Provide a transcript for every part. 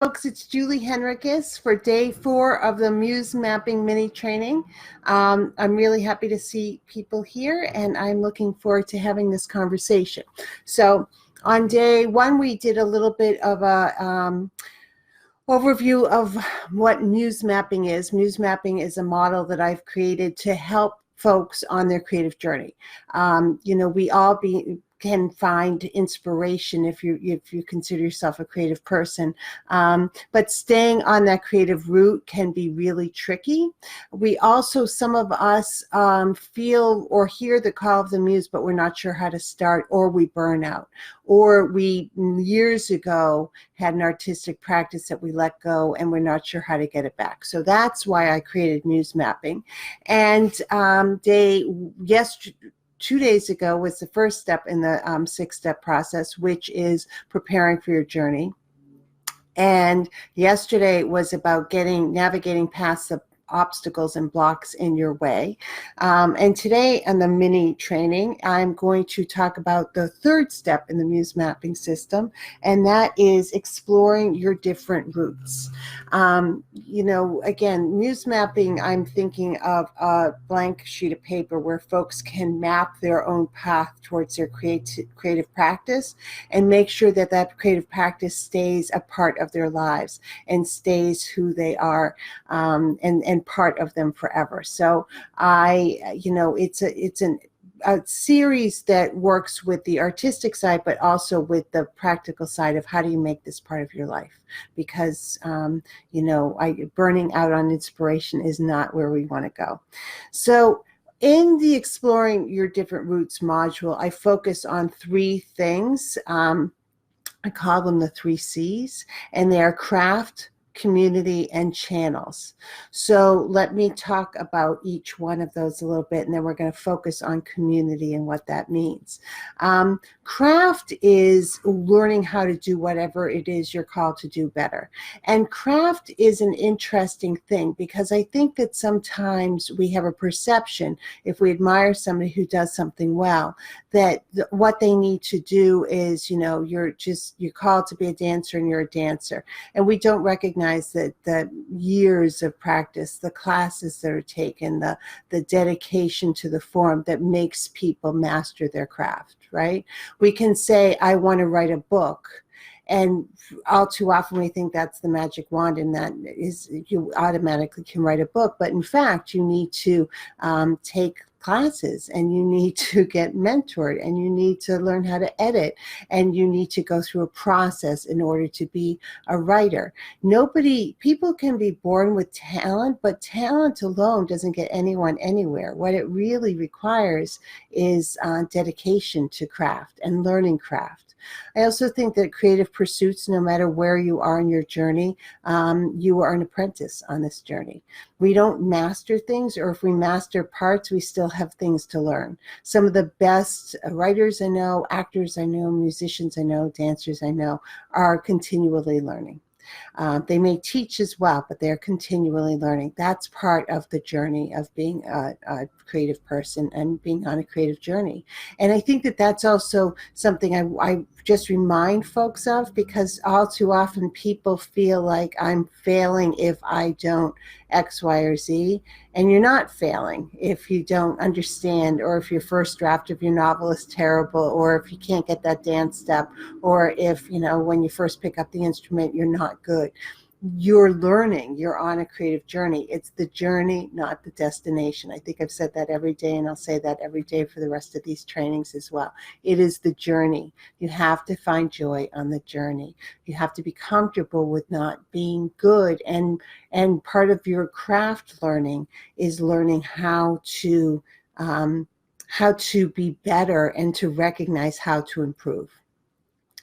Folks, it's Julie Henriquez for day 4 of the Muse Mapping mini training. I'm really happy to see people here, and I'm looking forward to having this conversation. So on day 1, we did a little bit of a overview of what Muse Mapping is. Muse Mapping is a model that I've created to help folks on their creative journey. We all can find inspiration if you consider yourself a creative person, but staying on that creative route can be really tricky. We also, some of us feel or hear the call of the muse, but we're not sure how to start, or we burn out, or we years ago had an artistic practice that we let go and we're not sure how to get it back. So that's why I created Muse Mapping. And 2 days ago was the first step in the 6-step process, which is preparing for your journey. And yesterday was about navigating past the obstacles and blocks in your way. And today in the mini training, I'm going to talk about the 3rd step in the Muse Mapping system, and that is exploring your different routes. Again, Muse Mapping, I'm thinking of a blank sheet of paper where folks can map their own path towards their creative practice and make sure that that creative practice stays a part of their lives and stays who they are, and part of them forever. So it's a series that works with the artistic side, but also with the practical side of how do you make this part of your life? Because, burning out on inspiration is not where we want to go. So in the Exploring Your Different Routes module, I focus on 3 things. I call them the 3 C's, and they are craft, community, and channels. So let me talk about each one of those a little bit, and then we're going to focus on community and what that means. Craft is learning how to do whatever it is you're called to do better. And craft is an interesting thing because I think that sometimes we have a perception, if we admire somebody who does something well, that what they need to do is, you're called to be a dancer and you're a dancer. And we don't recognize that the years of practice, the classes that are taken, the dedication to the form that makes people master their craft, right? We can say, I want to write a book. And all too often we think that's the magic wand, and that is you automatically can write a book. But in fact, you need to take classes, and you need to get mentored, and you need to learn how to edit, and you need to go through a process in order to be a writer. People can be born with talent, but talent alone doesn't get anyone anywhere. What it really requires is dedication to craft and learning craft. I also think that creative pursuits, no matter where you are in your journey, you are an apprentice on this journey. We don't master things, or if we master parts, we still have things to learn. Some of the best writers I know, actors I know, musicians I know, dancers I know are continually learning. They may teach as well, but they're continually learning. That's part of the journey of being a creative person and being on a creative journey. And I think that that's also something I just remind folks of, because all too often people feel like I'm failing if I don't X, Y, or Z. And you're not failing if you don't understand, or if your first draft of your novel is terrible, or if you can't get that dance step, or if, when you first pick up the instrument, you're not good. You're learning, you're on a creative journey. It's the journey, not the destination. I think I've said that every day, and I'll say that every day for the rest of these trainings as well. It is the journey. You have to find joy on the journey. You have to be comfortable with not being good. And part of your craft learning is learning how to be better and to recognize how to improve.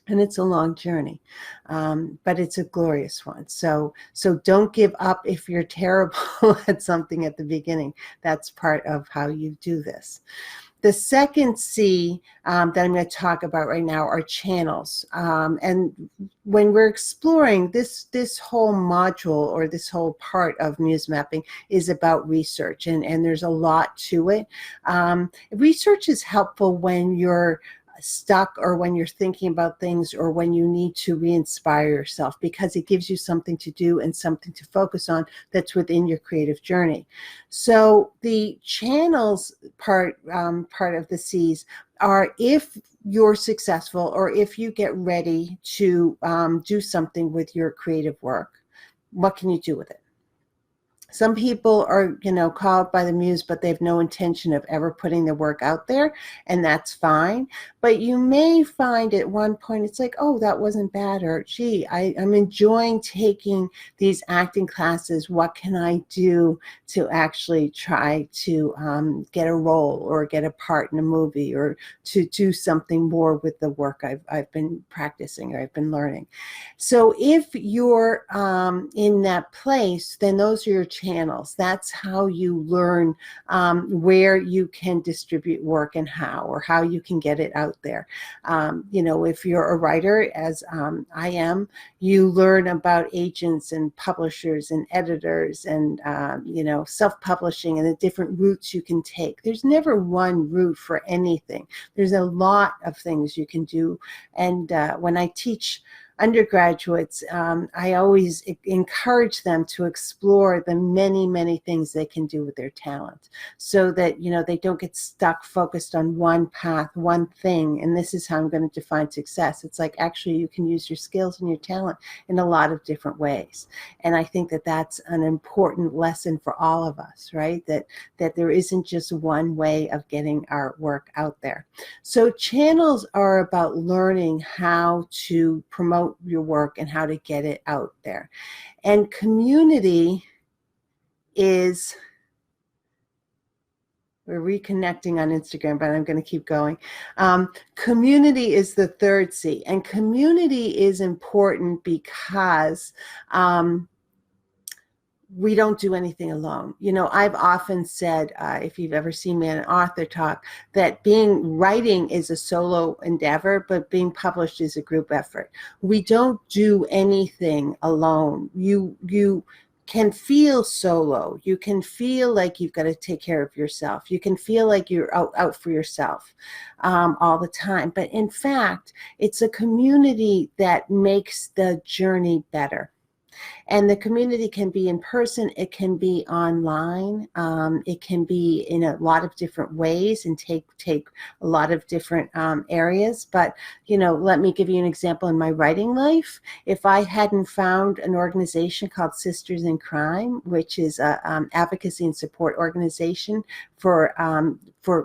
And it's a long journey, but it's a glorious one. So don't give up if you're terrible at something at the beginning. That's part of how you do this. The second C that I'm going to talk about right now are channels. And when we're exploring this whole module, or this whole part of Muse Mapping, is about research, and there's a lot to it. Research is helpful when you're stuck, or when you're thinking about things, or when you need to re-inspire yourself, because it gives you something to do and something to focus on that's within your creative journey. So the channels part of the C's are if you're successful, or if you get ready to do something with your creative work, what can you do with it? Some people are, called by the muse, but they have no intention of ever putting their work out there, and that's fine. But you may find at one point it's like, oh, that wasn't bad, or gee, I'm enjoying taking these acting classes. What can I do to actually try to get a role, or get a part in a movie, or to do something more with the work I've been practicing, or I've been learning. So if you're in that place, then those are your channels. That's how you learn where you can distribute work and how, or how you can get it out there. If you're a writer, as I am, you learn about agents and publishers and editors and, self-publishing and the different routes you can take. There's never one route for anything. There's a lot of things you can do. And when I teach undergraduates, I always encourage them to explore the many, many things they can do with their talent, so that, they don't get stuck focused on one path, one thing, and this is how I'm going to define success. It's like, actually, you can use your skills and your talent in a lot of different ways. And I think that that's an important lesson for all of us, right? That there isn't just one way of getting our work out there. So channels are about learning how to promote your work and how to get it out there. And community is, we're reconnecting on Instagram, but I'm going to keep going. Community is the third C, and community is important because we don't do anything alone. I've often said, if you've ever seen me in an author talk, that writing is a solo endeavor, but being published is a group effort. We don't do anything alone. You can feel solo. You can feel like you've got to take care of yourself. You can feel like you're out for yourself all the time. But in fact, it's a community that makes the journey better. And the community can be in person, it can be online, it can be in a lot of different ways and take a lot of different areas. But, let me give you an example in my writing life. If I hadn't found an organization called Sisters in Crime, which is an advocacy and support organization for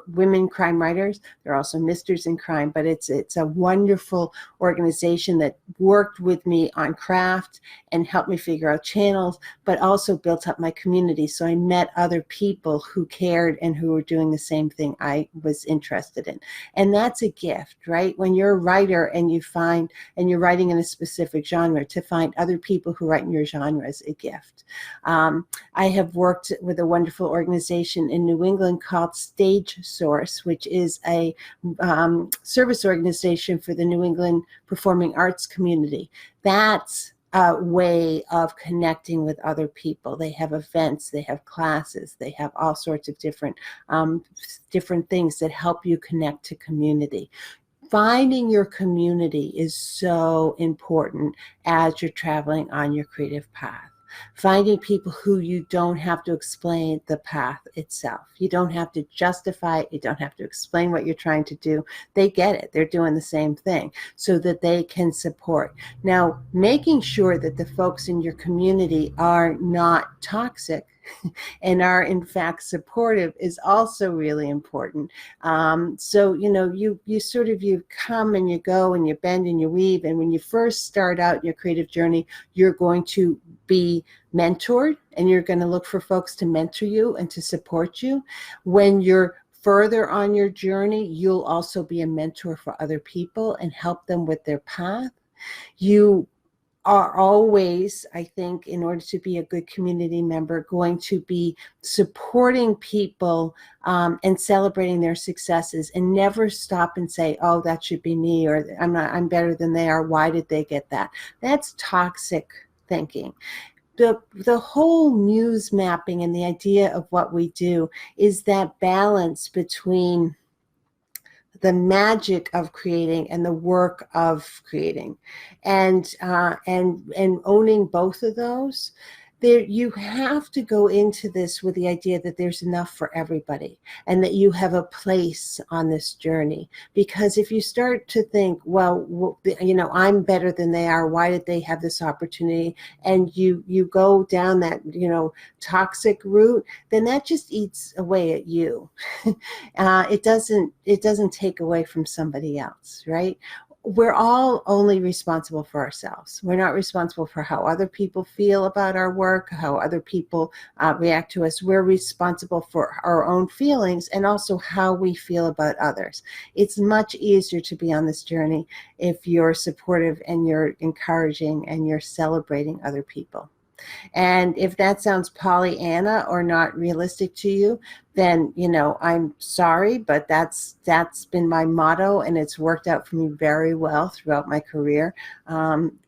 women crime writers. They're also Misters in Crime, but it's a wonderful organization that worked with me on craft and helped me figure out channels, but also built up my community. So I met other people who cared and who were doing the same thing I was interested in. And that's a gift, right? When you're a writer and you're writing in a specific genre, to find other people who write in your genre is a gift. I have worked with a wonderful organization in New England called Stage Source, which is a service organization for the New England performing arts community. That's a way of connecting with other people. They have events, they have classes, they have all sorts of different things that help you connect to community. Finding your community is so important as you're traveling on your creative path. Finding people who you don't have to explain the path itself. You don't have to justify it. You don't have to explain what you're trying to do. They get it. They're doing the same thing, so that they can support. Now, making sure that the folks in your community are not toxic and are in fact supportive is also really important. So, you come and you go and you bend and you weave. And when you first start out in your creative journey, you're going to be mentored, and you're going to look for folks to mentor you and to support you. When you're further on your journey, you'll also be a mentor for other people and help them with their path. You are always, I think, in order to be a good community member, going to be supporting people and celebrating their successes, and never stop and say, oh, that should be me, or I'm better than they are. Why did they get that? That's toxic thinking. The whole muse mapping and the idea of what we do is that balance between the magic of creating and the work of creating, and owning both of those. There, you have to go into this with the idea that there's enough for everybody and that you have a place on this journey. Because if you start to think, well, you know, I'm better than they are, why did they have this opportunity? And you go down that, you know, toxic route, then that just eats away at you. It doesn't take away from somebody else, right? We're all only responsible for ourselves. We're not responsible for how other people feel about our work, how other people react to us. We're responsible for our own feelings and also how we feel about others. It's much easier to be on this journey if you're supportive and you're encouraging and you're celebrating other people. And if that sounds Pollyanna or not realistic to you, then, you know, I'm sorry, but that's been my motto, and it's worked out for me very well throughout my career.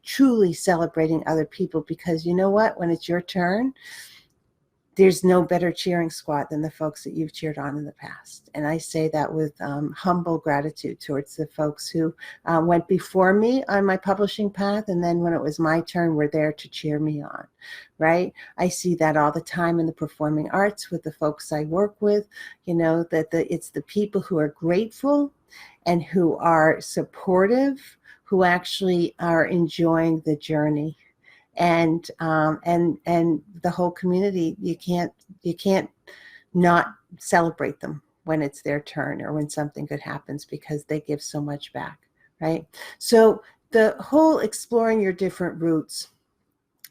Truly celebrating other people, because you know what? When it's your turn, there's no better cheering squad than the folks that you've cheered on in the past. And I say that with humble gratitude towards the folks who went before me on my publishing path. And then when it was my turn, were there to cheer me on, right? I see that all the time in the performing arts with the folks I work with, you know, that it's the people who are grateful and who are supportive, who actually are enjoying the journey. And the whole community, you can't not celebrate them when it's their turn or when something good happens, because they give so much back, right? So the whole exploring your different routes,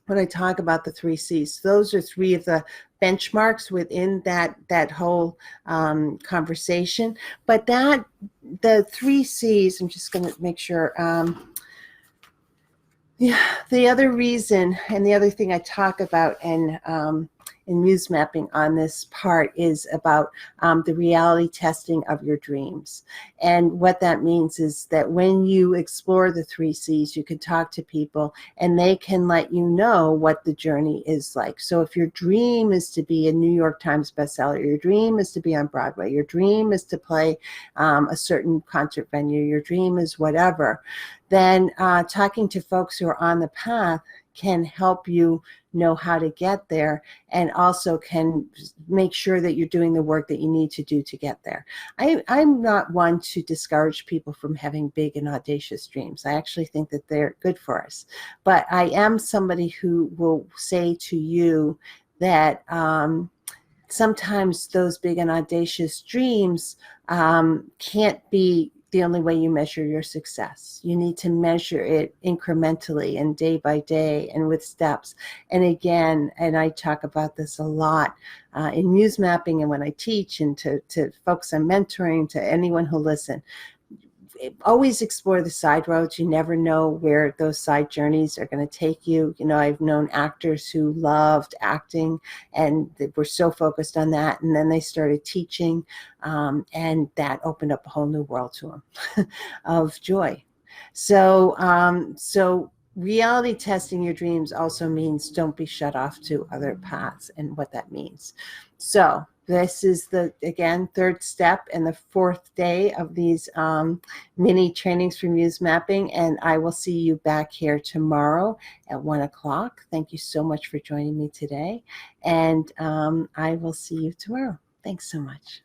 when I talk about the 3 C's, those are 3 of the benchmarks within that whole conversation. But the 3 C's, I'm just going to make sure. Yeah, the other reason and the other thing I talk about in Muse Mapping on this part is about the reality testing of your dreams. And what that means is that when you explore the 3 C's, you can talk to people and they can let you know what the journey is like. So if your dream is to be a New York Times bestseller, your dream is to be on Broadway, your dream is to play a certain concert venue, your dream is whatever, then talking to folks who are on the path can help you know how to get there, and also can make sure that you're doing the work that you need to do to get there. I'm not one to discourage people from having big and audacious dreams. I actually think that they're good for us. But I am somebody who will say to you that sometimes those big and audacious dreams can't be the only way you measure your success. You need to measure it incrementally and day by day and with steps. And again, and I talk about this a lot in Muse Mapping and when I teach, and to folks I'm mentoring, to anyone who'll listen, always explore the side roads. You never know where those side journeys are going to take you. You know, I've known actors who loved acting and they were so focused on that, and then they started teaching, and that opened up a whole new world to them of joy. So reality testing your dreams also means don't be shut off to other paths, and what that means. So this is the, again, 3rd step and the 4th day of these mini trainings for Muse Mapping. And I will see you back here tomorrow at 1 o'clock. Thank you so much for joining me today. And I will see you tomorrow. Thanks so much.